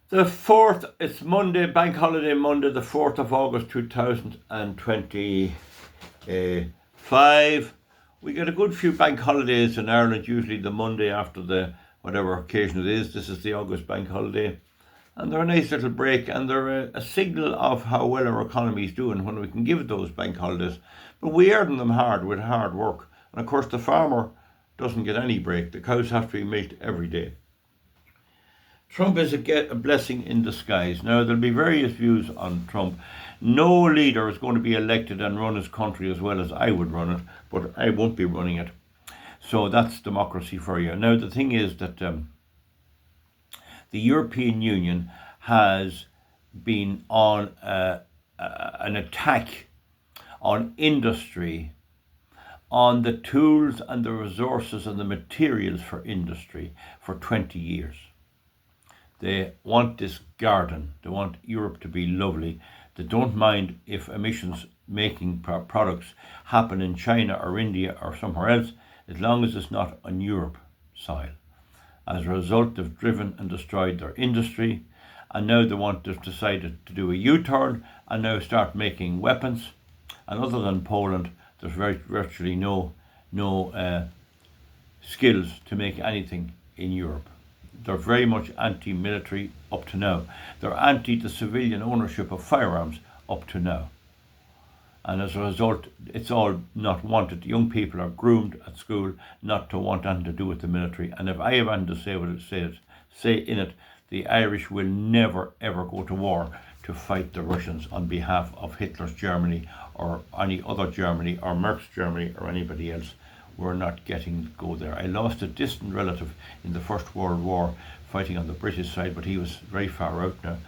The 4th, it's Monday, Bank Holiday Monday, the 4th of August 2025. We get a good few bank holidays in Ireland, usually the Monday after the whatever occasion it is. This is the August bank holiday. And they're a nice little break, and they're a signal of how well our economy is doing when we can give those bank holidays. But we earn them hard with hard work. And of course, the farmer doesn't get any break. The cows have to be milked every day. Trump is a blessing in disguise. Now, there'll be various views on Trump. No leader is going to be elected and run his country as well as I would run it, but I won't be running it. So that's democracy for you. Now, the thing is that the European Union has been on an attack on industry, on the tools and the resources and the materials for industry for 20 years. They want this garden. They want Europe to be lovely. They don't mind if emissions making products happen in China or India or somewhere else, as long as it's not on Europe soil. As a result, they've driven and destroyed their industry, and now they've decided to do a U-turn and now start making weapons. And other than Poland, there's virtually no skills to make anything in Europe. They're very much anti-military up to now. They're anti the civilian ownership of firearms up to now. And as a result, it's all not wanted. Young people are groomed at school not to want anything to do with the military. And if I have anything to say in it, the Irish will never ever go to war to fight the Russians on behalf of Hitler's Germany or any other Germany or Merck's Germany or anybody else. We're not getting to go there. I lost a distant relative in the First World War fighting on the British side, but he was very far out now.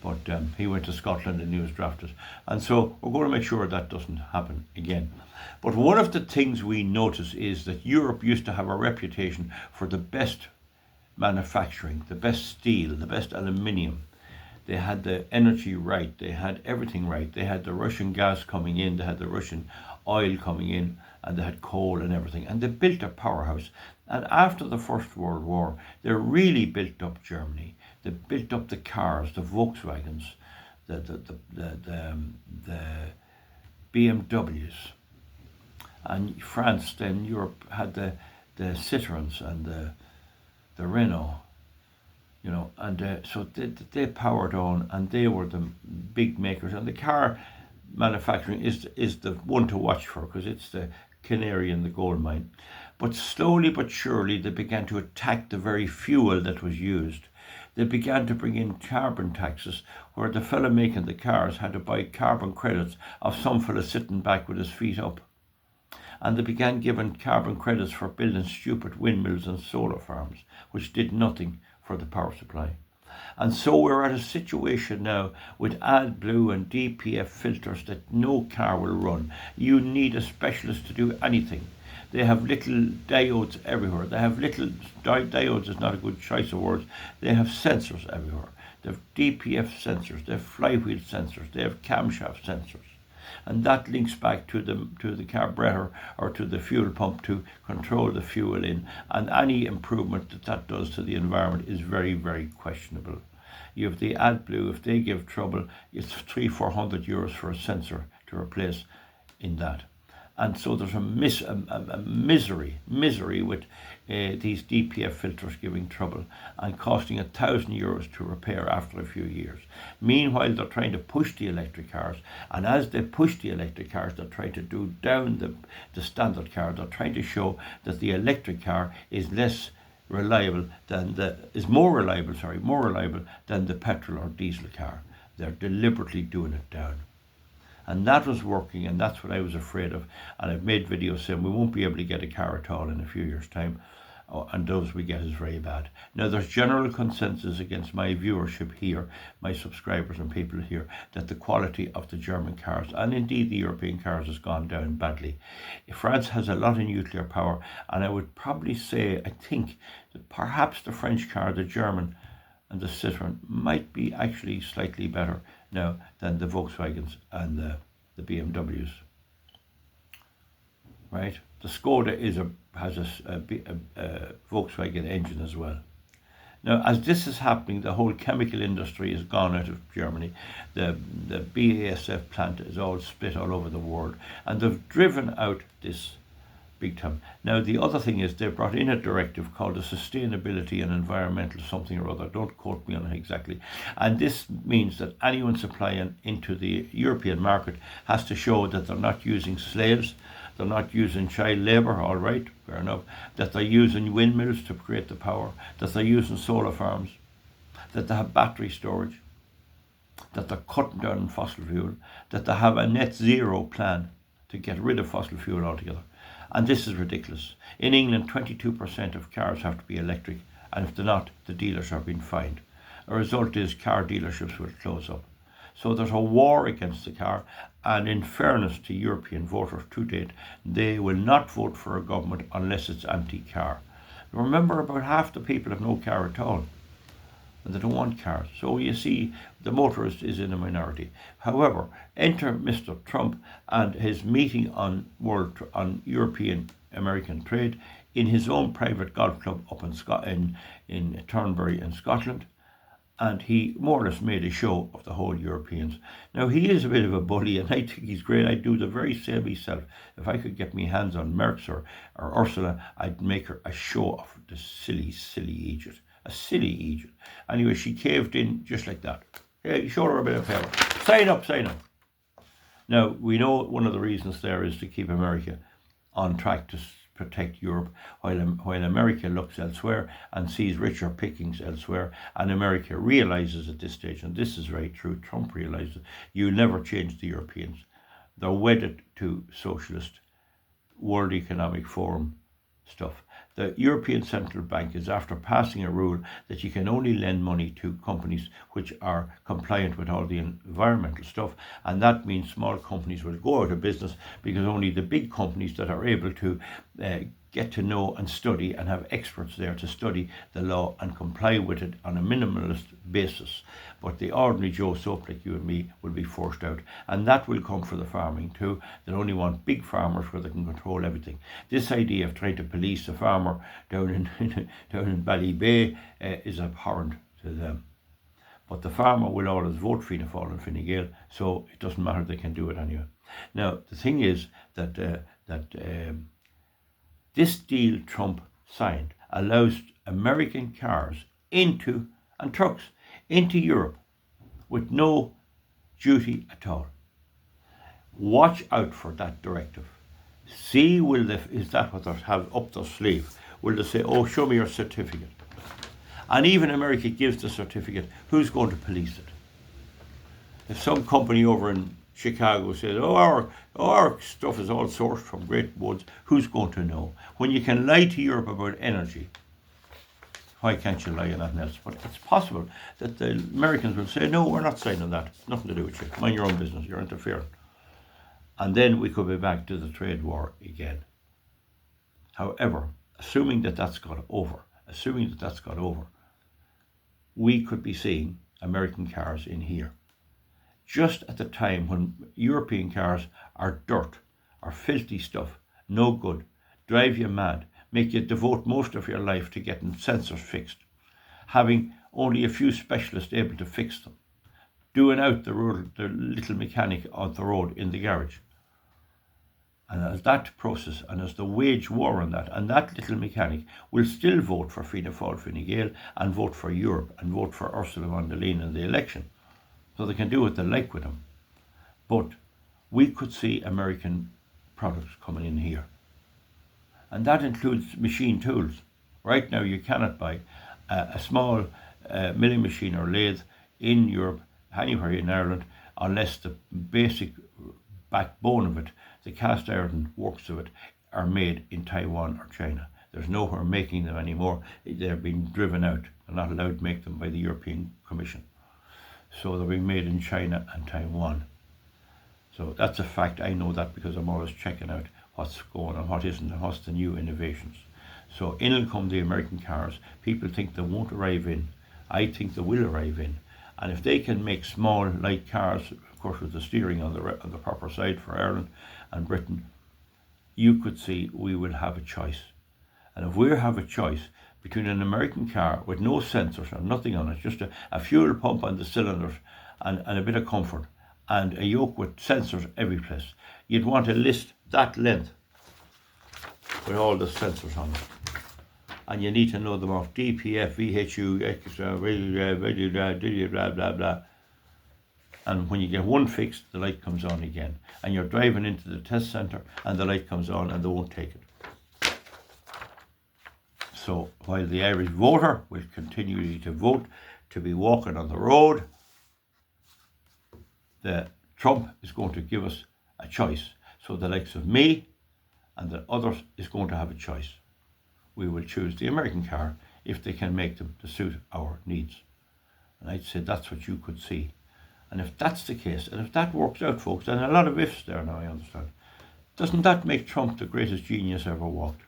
But he went to Scotland and he was drafted. And so we're going to make sure that doesn't happen again. But one of the things we notice is that Europe used to have a reputation for the best manufacturing, the best steel, the best aluminium. They had the energy right. They had everything right. They had the Russian gas coming in. They had the Russian oil coming in. And they had coal and everything. And they built a powerhouse. And after the First World War, they really built up Germany. They built up the cars, the Volkswagens, the BMWs. And France, then Europe, had the Citroens and the Renault. You know, and so they powered on, and they were the big makers. And the car manufacturing is the one to watch for, because it's the canary in the gold mine. But slowly but surely they began to attack the very fuel that was used. They began to bring in carbon taxes, where the fella making the cars had to buy carbon credits of some fella sitting back with his feet up. And they began giving carbon credits for building stupid windmills and solar farms, which did nothing for the power supply. And so we're at a situation now with AdBlue and DPF filters that no car will run. You need a specialist to do anything. They have little diodes everywhere. They have little diodes is not a good choice of words. They have sensors everywhere. They have DPF sensors. They have flywheel sensors. They have camshaft sensors. And that links back to the carburetor or to the fuel pump to control the fuel in. And any improvement that does to the environment is very, very questionable. You have the AdBlue, if they give trouble, it's €300-400 for a sensor to replace in that. And so there's a misery with these DPF filters giving trouble and costing €1,000 to repair after a few years. Meanwhile, they're trying to push the electric cars, and as they push the electric cars, they're trying to do down the standard car. They're trying to show that the electric car is more reliable than the petrol or diesel car. They're deliberately doing it down. And that was working, and that's what I was afraid of. And I've made videos saying we won't be able to get a car at all in a few years' time. And those we get is very bad. Now, there's general consensus against my viewership here, my subscribers and people here, that the quality of the German cars, and indeed the European cars, has gone down badly. France has a lot of nuclear power, and I would probably say, I think, that perhaps the French car, the German, and the Citroen might be actually slightly better now than the Volkswagens and the BMWs. Right? The Skoda has a Volkswagen engine as well. Now, as this is happening, the whole chemical industry has gone out of Germany. The BASF plant is all split all over the world, and they've driven out this big time. Now, the other thing is they brought in a directive called the Sustainability and Environmental something or other. Don't quote me on it exactly. And this means that anyone supplying into the European market has to show that they're not using slaves, they're not using child labour, all right, fair enough, that they're using windmills to create the power, that they're using solar farms, that they have battery storage, that they're cutting down on fossil fuel, that they have a net zero plan to get rid of fossil fuel altogether. And this is ridiculous. In England, 22% of cars have to be electric, and if they're not, the dealers are being fined. The result is car dealerships will close up. So there's a war against the car, and in fairness to European voters to date, they will not vote for a government unless it's anti-car. Remember, about half the people have no car at all, and they don't want cars. So you see, the motorist is in a minority. However, enter Mr. Trump and his meeting on European American trade in his own private golf club up in Turnberry in Scotland, and he more or less made a show of the whole Europeans. Now, he is a bit of a bully, and I think he's great. I'd do the very same myself. If I could get my hands on Merckx or Ursula, I'd make her a show of the silly Egypt. A silly Egypt. Anyway, she caved in just like that. Yeah, you showed her a bit of favour. Sign up. Now, we know one of the reasons there is to keep America on track to protect Europe, while America looks elsewhere and sees richer pickings elsewhere, and America realises at this stage, and this is very true, Trump realises, you never change the Europeans. They're wedded to socialist World Economic Forum stuff. The European Central Bank is after passing a rule that you can only lend money to companies which are compliant with all the environmental stuff, and that means small companies will go out of business because only the big companies that are able to get to know and study and have experts there to study the law and comply with it on a minimalist basis. But the ordinary Joe Soap like you and me will be forced out. And that will come for the farming too. They only want big farmers where they can control everything. This idea of trying to police a farmer down in Ballybay is abhorrent to them. But the farmer will always vote Fianna Fáil and Fine Gael, so it doesn't matter, they can do it anyway. Now, the thing is that this deal Trump signed allows American cars and trucks into Europe with no duty at all. Watch out for that directive. See, is that what they have up their sleeve? Will they say, oh, show me your certificate? And even America gives the certificate, who's going to police it? If some company over in Chicago says, our stuff is all sourced from Great Woods, who's going to know? When you can lie to Europe about energy, why can't you lie on nothing else? But it's possible that the Americans will say, no, we're not signing that. Nothing to do with you. Mind your own business. You're interfering. And then we could be back to the trade war again. However, assuming that that's got over, we could be seeing American cars in here just at the time when European cars are dirt, are filthy stuff, no good, drive you mad, make you devote most of your life to getting sensors fixed, having only a few specialists able to fix them, doing out the little mechanic on the road in the garage. And as that process, and as the wage war on that, and that little mechanic will still vote for Fianna Fáil, Fine Gael, and vote for Europe, and vote for Ursula von der Leyen in the election. So they can do what they like with them. But we could see American products coming in here. And that includes machine tools. Right now you cannot buy a small milling machine or lathe in Europe, anywhere in Ireland, unless the basic backbone of it, the cast iron works of it, are made in Taiwan or China. There's nowhere making them anymore. They're being driven out. They're not allowed to make them by the European Commission. So they're being made in China and Taiwan. So that's a fact. I know that because I'm always checking out what's going on, what isn't, and what's the new innovations. So in'll come the American cars. People think they won't arrive in. I think they will arrive in. And if they can make small, light cars, of course with the steering on the proper side for Ireland and Britain, you could see we will have a choice. And if we have a choice, between an American car with no sensors and nothing on it, just a fuel pump on the cylinders and a bit of comfort, and a yoke with sensors every place. You'd want to list that length with all the sensors on it. And you need to know them off DPF, VHU, extra, blah, blah, blah. And when you get one fixed, the light comes on again. And you're driving into the test centre and the light comes on and they won't take it. So while the Irish voter will continue to vote to be walking on the road, Trump is going to give us a choice. So the likes of me and the others is going to have a choice. We will choose the American car if they can make them to suit our needs. And I'd say that's what you could see. And if that's the case, and if that works out, folks, and a lot of ifs there now, I understand, doesn't that make Trump the greatest genius ever walked?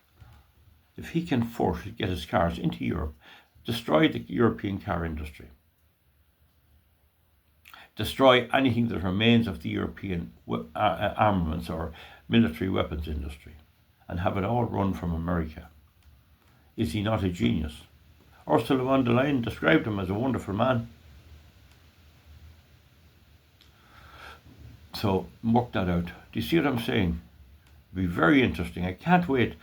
If he can get his cars into Europe, destroy the European car industry, destroy anything that remains of the European armaments or military weapons industry, and have it all run from America. Is he not a genius? Ursula von der Leyen described him as a wonderful man. So work that out. Do you see what I'm saying? It'll be very interesting. I can't wait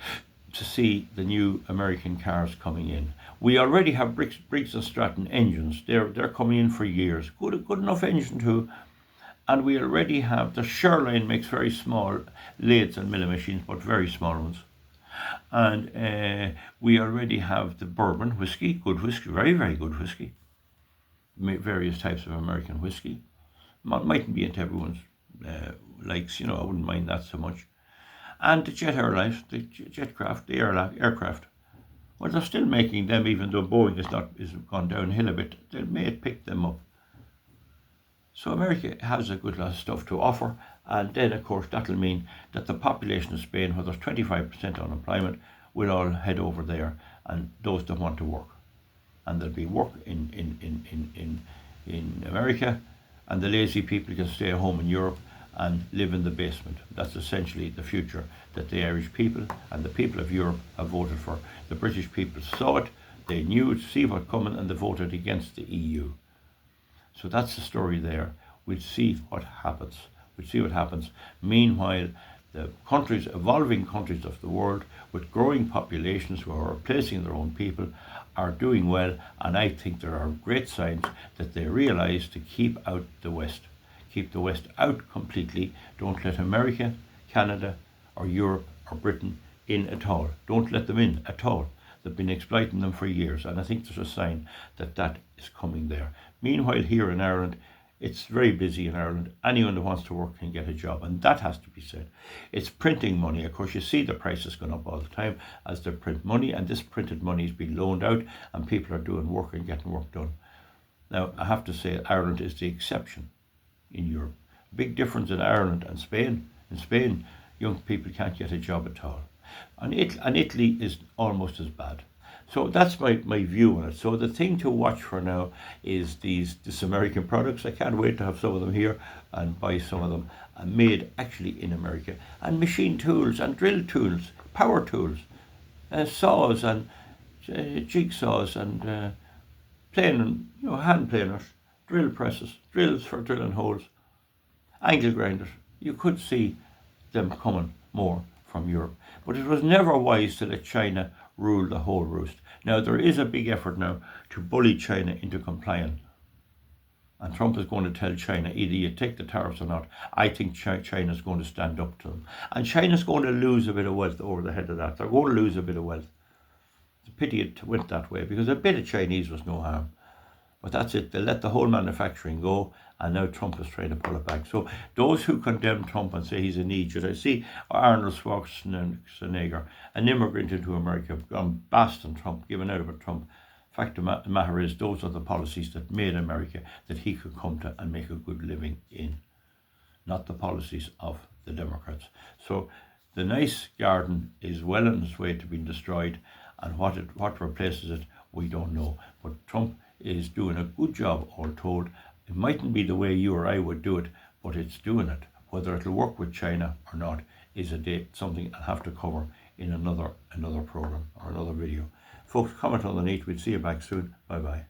to see the new American cars coming in. We already have Briggs and Stratton engines. They're coming in for years. Good enough engine too. And we already have the Shoreline makes very small lathes and milling machines, but very small ones. And we already have the bourbon whiskey, good whiskey, very, very good whiskey. Various types of American whiskey. Mightn't be into everyone's likes, I wouldn't mind that so much. And the jet airlines, the jetcraft, the aircraft. Well, they're still making them, even though Boeing is gone downhill a bit. They may pick them up. So America has a good lot of stuff to offer, and then of course that'll mean that the population of Spain, where there's 25% unemployment, will all head over there, and those that want to work, and there'll be work in America, and the lazy people can stay at home in Europe and live in the basement. That's essentially the future that the Irish people and the people of Europe have voted for. The British people saw it, they knew it, see what coming, and they voted against the EU. So that's the story there. We'll see what happens. Meanwhile, the evolving countries of the world, with growing populations who are replacing their own people, are doing well, and I think there are great signs that they realise to keep out the West. Keep the West out completely. Don't let America, Canada, or Europe, or Britain in at all. Don't let them in at all. They've been exploiting them for years, and I think there's a sign that that is coming there. Meanwhile, here in Ireland, it's very busy in Ireland. Anyone that wants to work can get a job, and that has to be said. It's printing money. Of course, you see the prices going up all the time as they print money, and this printed money is being loaned out, and people are doing work and getting work done. Now, I have to say, Ireland is the exception in Europe. Big difference in Ireland and Spain. In Spain, young people can't get a job at all. And Italy is almost as bad. So that's my view on it. So the thing to watch for now is this American products. I can't wait to have some of them here and buy some of them made actually in America. And machine tools and drill tools, power tools, saws and jigsaws and hand planers, drill presses, drills for drilling holes, angle grinders. You could see them coming more from Europe. But it was never wise to let China rule the whole roost. Now, there is a big effort now to bully China into complying. And Trump is going to tell China, either you take the tariffs or not. I think China's going to stand up to them. And China's going to lose a bit of wealth over the head of that. They're going to lose a bit of wealth. It's a pity it went that way, because a bit of Chinese was no harm. But that's it. They let the whole manufacturing go, and now Trump is trying to pull it back. So those who condemn Trump and say he's an idiot, I see Arnold Schwarzenegger, an immigrant into America, gone basting Trump, given out about Trump. Fact of the matter is, those are the policies that made America that he could come to and make a good living in, not the policies of the Democrats. So the nice garden is well on its way to being destroyed, and what replaces it, we don't know. But Trump is doing a good job, all told. It mightn't be the way you or I would do it, but it's doing it. Whether it'll work with China or not is something I'll have to cover in another program or another video. Folks, comment underneath. We'll see you back soon. Bye bye.